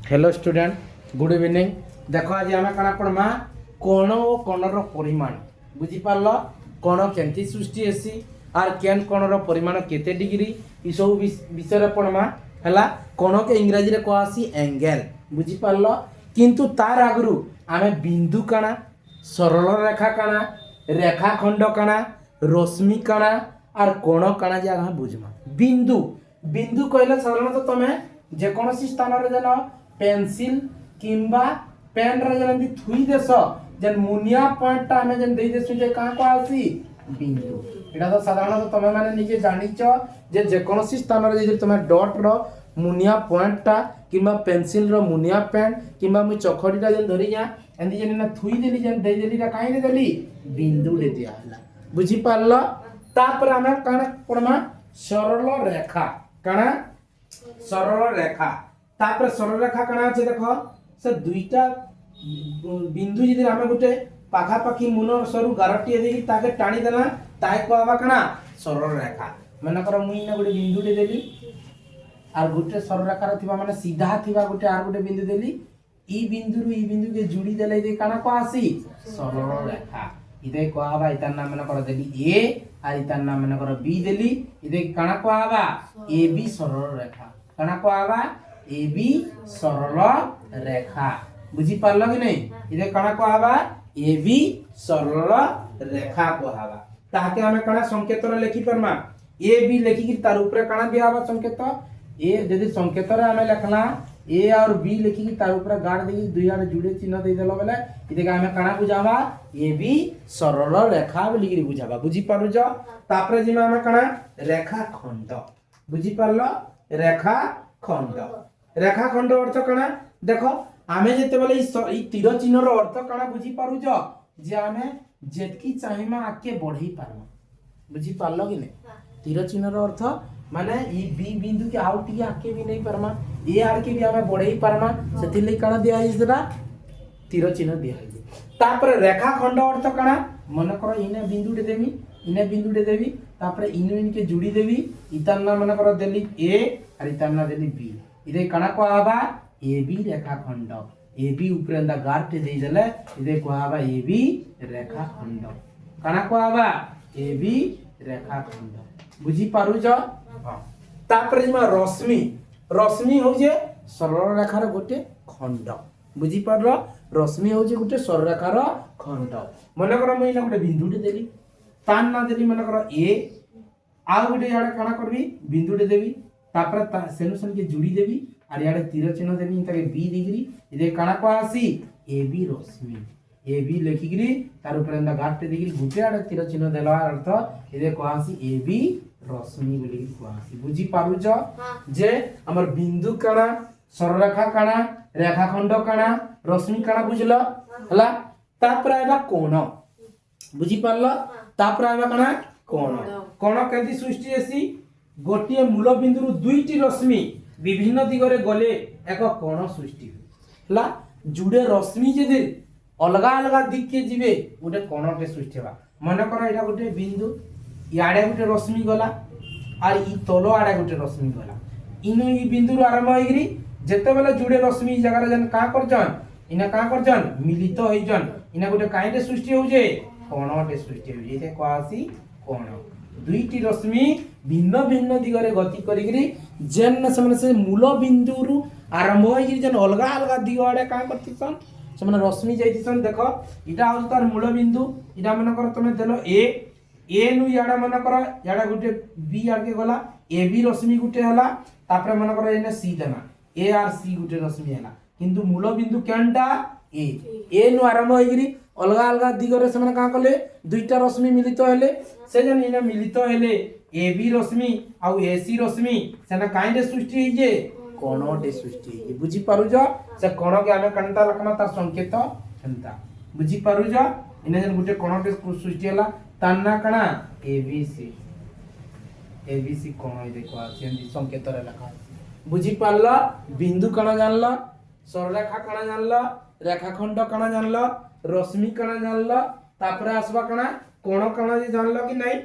Hello student good evening. देख आज आम कण पढ़मा कोण और कोणर परिमाण बुझी पार्ल कोण केमती सृष्टि हेसी आर केन कोणर परिमाण केते डिग्री ई सब विषय पढ़मा है। कोण के इंग्राजी रे कहसी एंगल बुझी पार्ल किंतु तार आगु आमे बिंदु काना सरल रेखा काना रेखाखंड काना रश्मि काना आर कोण काना जे आमे बुझमा। बिंदु बिंदु कहले साधारणतः तमे जेकोसी स्थान रे जन पेंसिल किंबा पेन रे जन थुई देस जन मुनिया पॉइंट ता हमें जन देई देसु जे का को आसी बिंदु। एटा तो साधारणतः तमे माने निजे जानिचो जे जेकोसी स्थान रे जे तमे डॉट रो मुनिया पॉइंट ता किंबा पेंसिल रो मुनिया पेन किंबा मु चखड़ी ता जन धरि जा एंदी जन ना थुई देली जन देई देली ता काई रे देली बिंदु ले दिया हला बुझी पारल। तापर हमें काना पड़मा सरल रेखा काना सरल रेखा तापर सरल रेखा काना আছে देखो से दुईटा बिंदु जदि हम गोटे पाखा पाखी मुनर सरू गारटी देकी ताके टाणी देना ताय कहबा काना सरल रेखा। माने कर मुई ना गोटे बिंदु दे देली आर गोटे सरल रेखा रथिबा माने सीधा थिबा गोटे आर गोटे बिंदु देली ई बिंदु रु ई बिंदु के जोड़ी देले दे काना को आसी सरल रेखा। इदे कहबा इतार नाम माने कर देली ए आर इतार नाम माने कर बी देली इदे काना कहबा ए बी सरल रेखा काना कहबा ए बी सरल रेखा बुझी पारल कि नहीं। इदे काना कहबा ए बी सरल रेखा कहबा ताके हमें काना संकेत रे लिखि परमा ए बी लिखि कि तार ऊपर काना दिया हबा संकेत ए यदि संकेत रे हमें लिखना ए और बी लिखि कि तार ऊपर गाड़ देगी दुई आड़े जुड़े चिन्ह दे देलो बेले इदे का हमें काना बुझावा ए बी सरल रेखा बोली कि बुझावा बुझी पारुज। तापर जिमा हमें काना रेखा खंड बुझी पारल रेखा खंड रेखा खंड अर्थ काना देखो आमे जेते बेले ई तीर चिन्ह रो अर्थ काना बुझी पारुज जे आमे जेतकी चाहिमा आके बढ़ई पारम बुझी पारलो कि नै। तीर चिन्ह रो अर्थ माने ई बी बिंदु के आउट आके भी नहीं परमा ए आर के भी हमें बढ़ई परमा सेति लई काना दिया हिजरा तीर चिन्ह दिया हिजे। तापर रेखा खंड अर्थ काना मन कर इने बिंदु दे देमी इने बिंदु दे देवी तापर इनु इनके जुड़ी देवी इतार नाम मन कर देली ए और इतार नाम देली बी इदे काना को आबा ए बी रेखा खंड ए बी ऊपर अंदा गार्ट दे देले इदे को आबा ए बी रेखा खंड काना को आबा ए बी रेखा खंड बुझी पारुज। हां तापर जिमा रश्मि रश्मि हो जे सरल रेखार गोटे खंड बुझी पारलो रश्मि हो जे गोटे सरल रेखार खंड मन कर मैं ना गोटे बिंदु दे देली तार ना देली मन कर ए आ गोटे याडे काना करबी बिंदु दे देबी तापर सेनु सन के जुड़ी देबी आर याडे तीर चिन्ह देबी ताके बी डिग्री इदे काना को आसी A B Rashmi A B लिखिग्री तार ऊपर अंदा गाट देगी गुटे आडे तीर चिन्ह देला अर्थ इदे को आसी ए बी रश्मि बोली को आसी बुझी पारुज जे हमर बिंदु काना सरल रेखा काना रेखाखंड काना रश्मि काना बुझलो हला। तापर आबा कोण बुझी पारलो तापर आबा काना कोण कोण केंती सृष्टि हेसी गोटिए मूल बिंदु रु दुईटी रश्मि विभिन्न दिगरे गले एक कोण सृष्टि हला जुड़े रश्मि जदि अलगा अलगा दिक के जिवे गोटे कोणटे सृष्टि हेबा। मन कर एटा गोटे बिंदु याडे गोटे रश्मि गला आर ई तलो आडे गोटे रश्मि गला इनु ई बिंदु रु आरंभ होइग्री जेते बेले जुड़े रश्मि ई जगह रे जन का करजन इना का करजन मिलित होइजन इना गोटे काइटे सृष्टि होजे कोणटे सृष्टि होजे इते कोआसी कोण दुईटी रश्मि भिन्न भिन्न दिगरे गति करिग्री जेन से मूल बिंदु रु आरंभ होइग्री जन अलगा अलगा दिग आडे का करतिसन से माने रश्मि जाइतिसन देखो इटा हो तार मूल बिंदु इटा मन कर तमे देलो ए नु याडा मन कर याडा गुटे बी आके गला ए बी रश्मि गुटे हला तापर मन कर एने सी देना ए आर सी गुटे रश्मि हला किंतु मूल बिंदु केनटा ए नु आरंभ होइग्री अलगा अलगा दिगरे से माने का कले दुईटा रश्मि मिलित हेले से जन इने मिलित हेले ए बी रश्मि आ ए सी रश्मि सेना काइंडे सृष्टि हिजे कोणटे सृष्टि हिजे बुझी पारुज से कोण के हमें कंटा लखमा तार संकेत हंता बुझी पारुज इने जन गुटे कोणटे सृष्टि हला तान्ना कणा ए बी सी कोण इ देखो आसेंदी संकेत रे लखा बुझी पारला बिंदु कणा जानला सरल रेखा कणा जानला रेखाखंड कणा जानला रश्मि कणा जानला तापर आसबा कणा कोण कणा जे जानला कि नहीं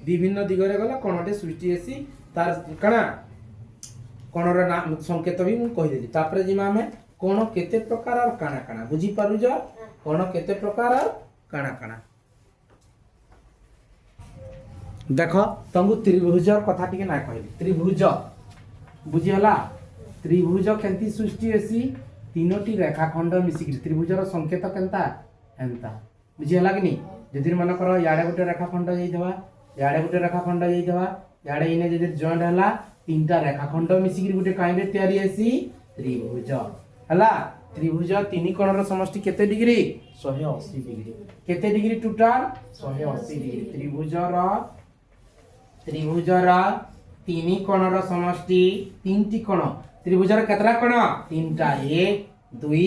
विभिन्न दिगरे गला कोणटे सृष्टि हेसी तार कणा कोणर नाम संकेत भी मु कहि देली तापर जिमा हमें कोण केते प्रकार और काना काना बुझी पारुज कोण केते प्रकार और काना काना देख तुमको त्रिभुज कथा टिके ना कहली त्रिभुज बुझीगला त्रिभुज केंती सृष्टि हेसी तीनोटी रेखाखंड मिसिक त्रिभुजर संकेत केनता एंता बुझीगला कि नहीं जदि मन कर याडे गोटे रेखाखंड जाइथवा याडे गोटे रेखाखंड जाइथवा याडे इने जदि जॉइंट हला तीनटा रेखाखंड मिसिक गोटे काइंडे तयारी हेसी त्रिभुज हला त्रिभुज तीन कोणर समष्टि केते डिग्री 180 डिग्री केते डिग्री टोटल 180 डिग्री त्रिभुजर तीन कोणर समष्टि तीनटी कोण त्रिभुजर केतरा कोण तीनटा 1 2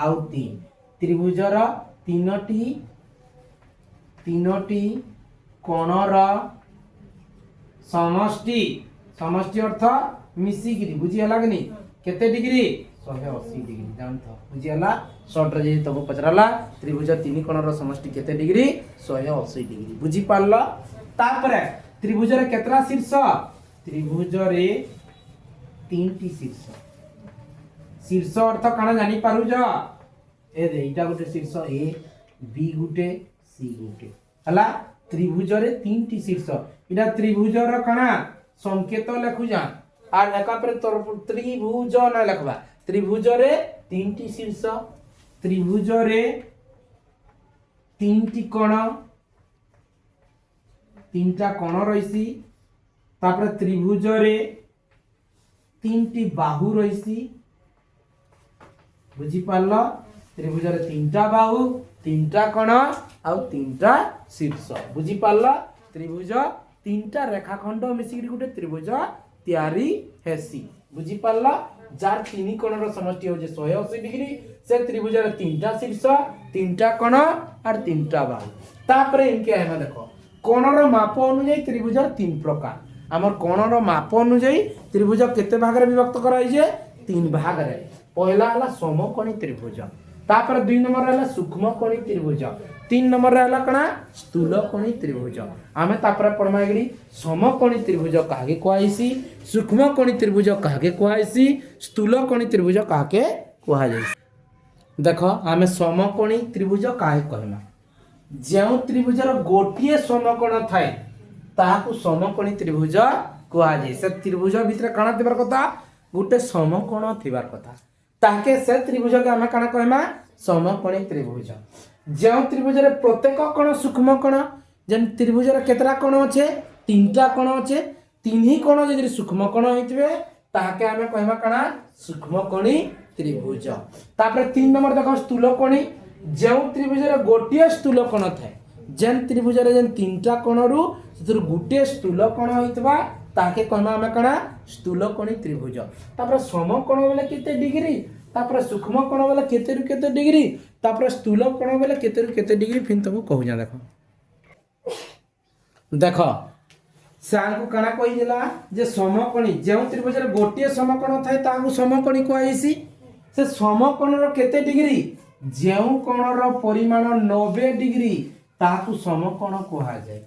आउ 3 त्रिभुजर तीनोटी कोणर समष्टि समष्टि अर्थ मिसिकी बुझीगला कि नहीं केते डिग्री 180 डिग्री जानथ बुझीगला शॉर्ट रे जे तब पचराला त्रिभुज तीन कोणर समष्टि केते डिग्री 180 डिग्री बुझी पारल तापर त्रिभुज रे केतरा शीर्ष त्रिभुज रे तीनटी शीर्ष शीर्ष अर्थ काना जानि पारुज ए एटा गोटे शीर्ष ए बी गोटे सी गोटे हला त्रिभुज रे तीनटी शीर्ष इडा त्रिभुज रो काना संकेत लेखु जा आर एका पर त्रिभुज ना लिखबा त्रिभुज रे तीनटी शीर्ष त्रिभुज रे तीनटी कोण तीनटा कोण रहिसी तापर त्रिभुज रे तीनटी बाहु रहिसी बुझी पारल त्रिभुज रे तीनटा बाहु तीनटा कोण आ तीनटा शीर्ष बुझी पारल त्रिभुज तीनटा रेखाखंड मिसिक गोटे त्रिभुज तयारी हेसी बुझी पारल जार तीन कोणर समष्टि हो 180 डिग्री से त्रिभुज रे तीनटा शीर्ष तीनटा कोण और तीनटा बाहु तापर इनके हम देखो कोणर माप अनुसार त्रिभुजर तीन प्रकार आमर कोणर माप अनुसार त्रिभुज केते भाग रे विभक्त कराई जे तीन भाग रे पहला हला समकोणी त्रिभुज तापर दुई नंबर हला सूक्ष्मकोणी त्रिभुज तीन नंबर हला कणा स्थूलकोणी त्रिभुज आमे तापर परमा गरी समकोणी त्रिभुज काहे कोआइसी सूक्ष्मकोणी त्रिभुज काहे कोआइसी स्थूलकोणी त्रिभुज काहे कोआ जाई देखो आमे समकोणी त्रिभुज काहे कहमा जेउ त्रिभुजर गोटिए समकोण थाए ताहाकू समकोणी त्रिभुज कोआ जाय से त्रिभुज भितर काना थिबार कथा गोटे समकोण थिबार कथा ताके से त्रिभुज के हम काना कहमा समकोणी त्रिभुज जेउ त्रिभुजर प्रत्येक कोण सूक्ष्म कोण जेन त्रिभुजर केतरा कोण अछि तीनटा कोण अछि तीनही कोण जदि सूक्ष्म कोण होइतबे ताके हम कहमा काना सूक्ष्मकोणी त्रिभुज तापर तीन नंबर देखो स्थूलकोणी जेउ त्रिभुजर गोटिए स्थूलकोण थाए जेन त्रिभुजर जेन तीनटा कोणरू सेतर गोटे स्थूलकोण होइतबा ताके कहमा हम काना स्थूलकोणी त्रिभुज तापर समकोण बेले केते डिग्री तापर सूक्ष्मकोण बेले केते रु केते डिग्री तापर स्थूलकोण बेले केते रु केते डिग्री फिन तबो कहू जा देखो देखो सांग को काना कहि दिला जे समकोणी जेउ त्रिभुजर गोटिए समकोण थाए ताकू समकोणी कहैसी से समकोणर केते डिग्री जेउ कोणर परिमाण 90 डिग्री ताकू समकोण कहा जाए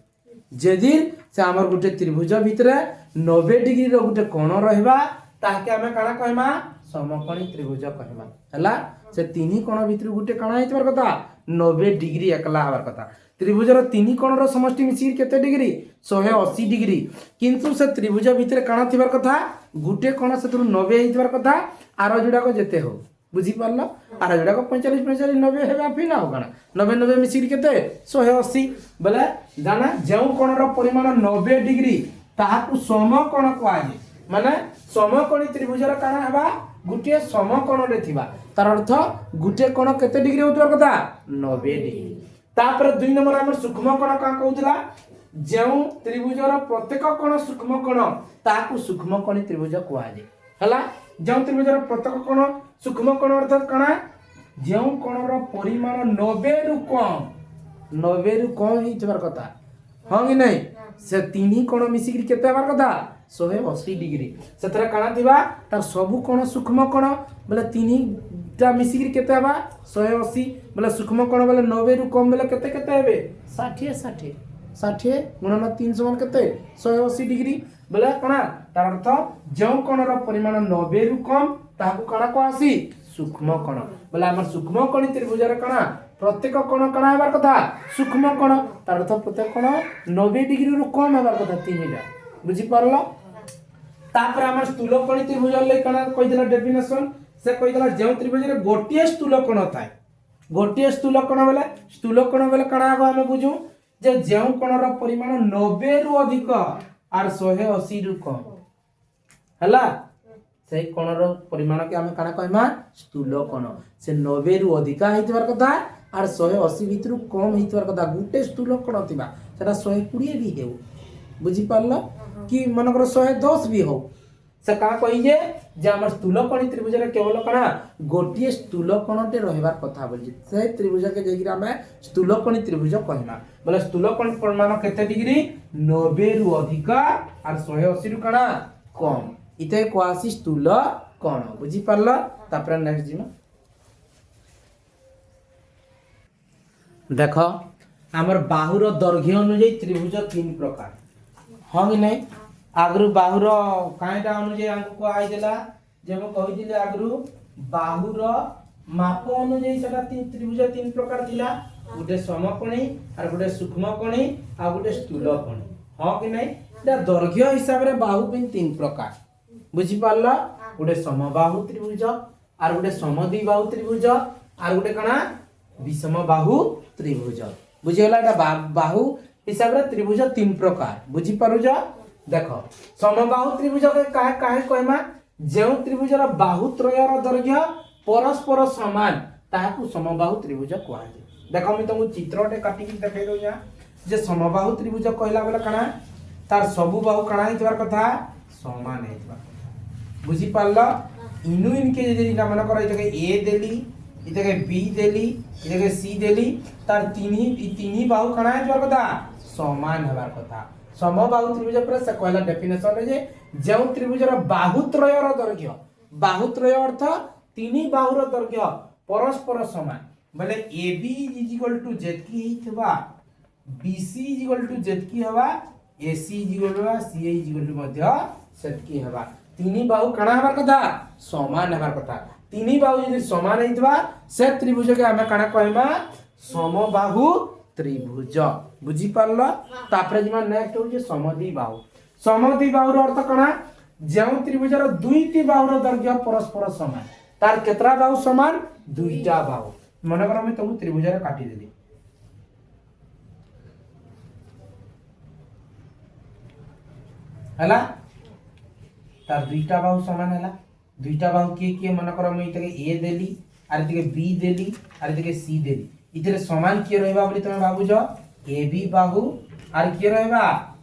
जदि से हमर गोटे त्रिभुज भितर 90 डिग्री रो गोटे कोण रहबा ताके हमें काना कहमा समकोणी त्रिभुज कहमा हला से तीन कोण भितर गोटे काना हेतबार कथा 90 डिग्री एकला हबार कथा त्रिभुजर तीन कोण रो समष्टि मिसी केते डिग्री 180 डिग्री किंतु से त्रिभुज भितर काना थिबार कथा गोटे कोण से 90 हेतबार कथा आरो जुडा को जेते हो बुझी पारल आरो जुडा को 45 45 90 हेबा फिर ना हो काना 90 90 मिसी केते 180 बोले जाना जेउ कोण रो परिमाण 90 डिग्री ताहाकू समकोण कहै माने समकोणी त्रिभुजर काना हेबा गुटे समकोण रे थिबा तार अर्थ गुटे कोण केते डिग्री होतबार कथा 90 डिग्री तापर दुई नंबर हमर सूक्ष्म कोण का कहउतला जेउ त्रिभुजर प्रत्येक कोण सूक्ष्म कोण ताहाकू सूक्ष्मकोणी त्रिभुज कहै हला जेउ त्रिभुजर प्रत्येक कोण सूक्ष्म कोण अर्थ काना जेउ कोणर परिमाण 90 रु कम हितबार कथा हां कि नहीं से तीन कोण मिसी केते हबार कथा 180 डिग्री सेतरा काना दिबा तार सब कोण सूक्ष्म कोण बोले तीनटा मिसी केते हबा 180 बोले सूक्ष्म कोण बोले 90 रु कम बोले केते केते हेबे 60 गुणन 3 समान केते 180 डिग्री बोले कोना तार अर्थ जेउ कोणर परिमाण 90 रु कम ताहाकू काना को आसी सूक्ष्म कोण बोले आम सूक्ष्म कोणी त्रिभुजर कण प्रत्येक कोण कण हेबार कथा सूक्ष्म कोण तार अर्थ प्रत्येक कोण 90 डिग्री रु कम हेबार कथा तीनटा बुझी पारलो तापर आम स्थूल कोणी त्रिभुज ले कण कहिदला डेफिनेशन से कहिदला जे त्रिभुज रे गोटिए स्थूल कोण थाए गोटिए स्थूल कोण बेले कण आगो हम बुझू जे जेउ कोणर परिमाण 90 रु अधिक आर 180 रु कम हला से कोणर परिमाण के हम काना कहमा स्थूल कोण से 90 रु अधिक हेतबार कथा आर 180 भितर कम हेतबार कथा गुटे स्थूल कोण थिबा सेटा 120 भी हेउ बुझी पारलो कि मनकर 110 भी हो से का कहिजे जे हमर स्थूल कोणी त्रिभुज रे केवल कणा गोटिए स्थूल कोणटे रहबार कथा बोलि से त्रिभुज के जेगिरा हमें स्थूल कोणी त्रिभुज कहमा बोले स्थूल कोणी परिमाण केते डिग्री 90 रु अधिक आर 180 रु कणा कम इते क्वासी स्थूल कोण बुझी पारला तापर नेक्स्ट जिनो देखो हमर बाहुर दैर्घ्य अनुसार त्रिभुज 3 प्रकार हां कि नहीं आगरु बाहुर काईटा अनुसार हमको आई देला जे हम कहि दिले आगरु बाहुर माप अनुसार सेटा त्रिभुज 3 प्रकार थिला गुटे समकोणी और गुटे सूक्ष्मकोणी आ गुटे स्थूलकोणी हां कि नहीं एटा दैर्घ्य हिसाब रे बाहु पिन 3 प्रकार बुझी पारला गुटे समबाहु त्रिभुज और गुटे समद्विबाहु त्रिभुज और गुटे कणा विषमबाहु त्रिभुज बुझियला एटा बाहु हिसाब रे त्रिभुज 3 प्रकार बुझी पारुज देखो समबाहु त्रिभुज के काहे कहमा जे त्रिभुजर बाहु त्रयर दैर्घ्य परस्पर समान ताहाकू समबाहु त्रिभुज कहै देखो मी तुमको चित्रटे काटी के देखाइ दो या जे समबाहु त्रिभुज कहला बेला कणा तार सब बाहु कणा हितबार कथा समान हितबा बुझी पारला इनु इनके जे मन कर इतके ए देली इतके बी देली इतके सी देली तार तीन बाहु कणा हितबार कथा समान हेबार कथा समबाहु त्रिभुज पर से कहला डेफिनेशन है जे त्रिभुजर बाहुत्रयर दैर्घ्य अर्थ तीन बाहुर दैर्घ्य परस्पर समान बोले AB = जेतकी हितबा BC = जेतकी हवा AC = CA = मध्य सेतकी हवा तीन बाहु कणा हेबार कथा समान हेबार कथा तीन बाहु यदि समान हितबा से त्रिभुज के हमें कणा कहबा समबाहु त्रिभुज बुझी पारला तापर जिमा नेक्स्ट हो जे समद्विबाहुर अर्थ कणा जे त्रिभुजर दुईटी बाहुर दैर्घ्य परस्पर समान तार केतरा बाहु समान दुईटा बाहु मन कर मैं तुम त्रिभुज रे काटी देली हला तार दुईटा बाहु समान हला दुईटा बाहु के मन कर मैं इतके ए देली आर इतके बी देली आर इतके सी देली इतरे समान किए रहबा बोली तुम भाबुज ए बी बाहु आर किए रहबा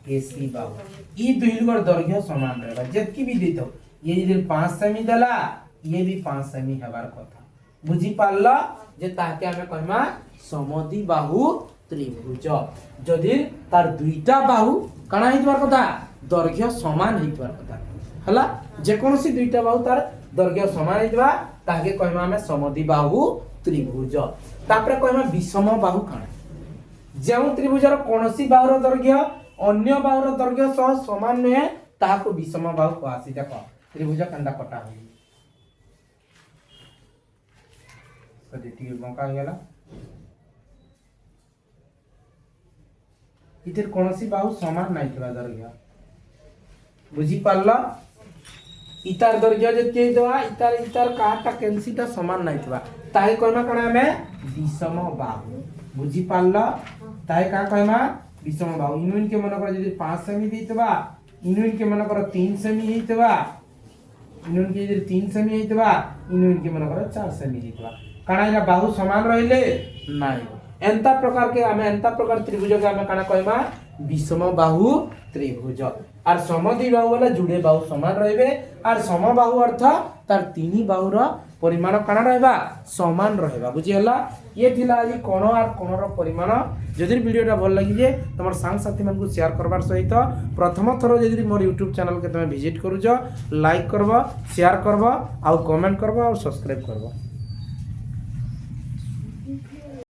ए सी बाहु ई दुई लोगर दैर्घ्य समान रहबा जेतकी भी देतो ये यदि 5 सेमी देला ये भी 5 सेमी हेबार कथा बुझी पारला जे ताके हमें कहमा समद्विबाहु त्रिभुज जदि तार दुईटा बाहु कणा हितबार कथा दैर्घ्य समान हितबार कथा हला जे कोनोसी दुईटा बाहु तार दैर्घ्य समान हितबा ताके कहमा हमें समद्विबाहु त्रिभुज तापर कहमा विषमबाहु कणा जे त्रिभुजर कोनोसी बाहुर दैर्घ्य अन्य बाहुर दैर्घ्य सह समान नहे ताहाको विषमबाहु कहसी देखो त्रिभुज कंडा कटा होई सदिटी बंका गेला इधर कोनोसी बाहु समान नाही थबा दैर्घ्य बुझी पारला इतार दैर्घ्य जेते देवा इतार काटा कैंसीटा समान नाही थबा ताहे कहना कणा हमें विषमबाहु बुझी पारला ताहे का कहमा विषमबाहु इनुइन के मन कर यदि 5 सेमी देतबा इनुइन के मन कर 3 सेमी हेतबा इनुइन के यदि 3 सेमी हेतबा इनुइन के मन कर 4 सेमी हेतबा काना इना बाहु समान रहिले नाही एंता प्रकार के हमें एंता प्रकार त्रिभुज के हमें काना कहमा विषमबाहु त्रिभुज और समद्विबाहु वाला जुड़े बाहु समान रहबे और समबाहु अर्थ तार तीन बाहुर परिमाण काना रहबा समान रहबा बुझी हला ये थिला आज कोण और कोणर परिमाण जदि वीडियोटा भल लगी जे तमर सांग साथी मन को शेयर करबार सहित प्रथम थरो जदि मोर YouTube चैनल के तमे विजिट करूज लाइक करबो शेयर करबो आ कमेंट करबो और सब्सक्राइब करबो।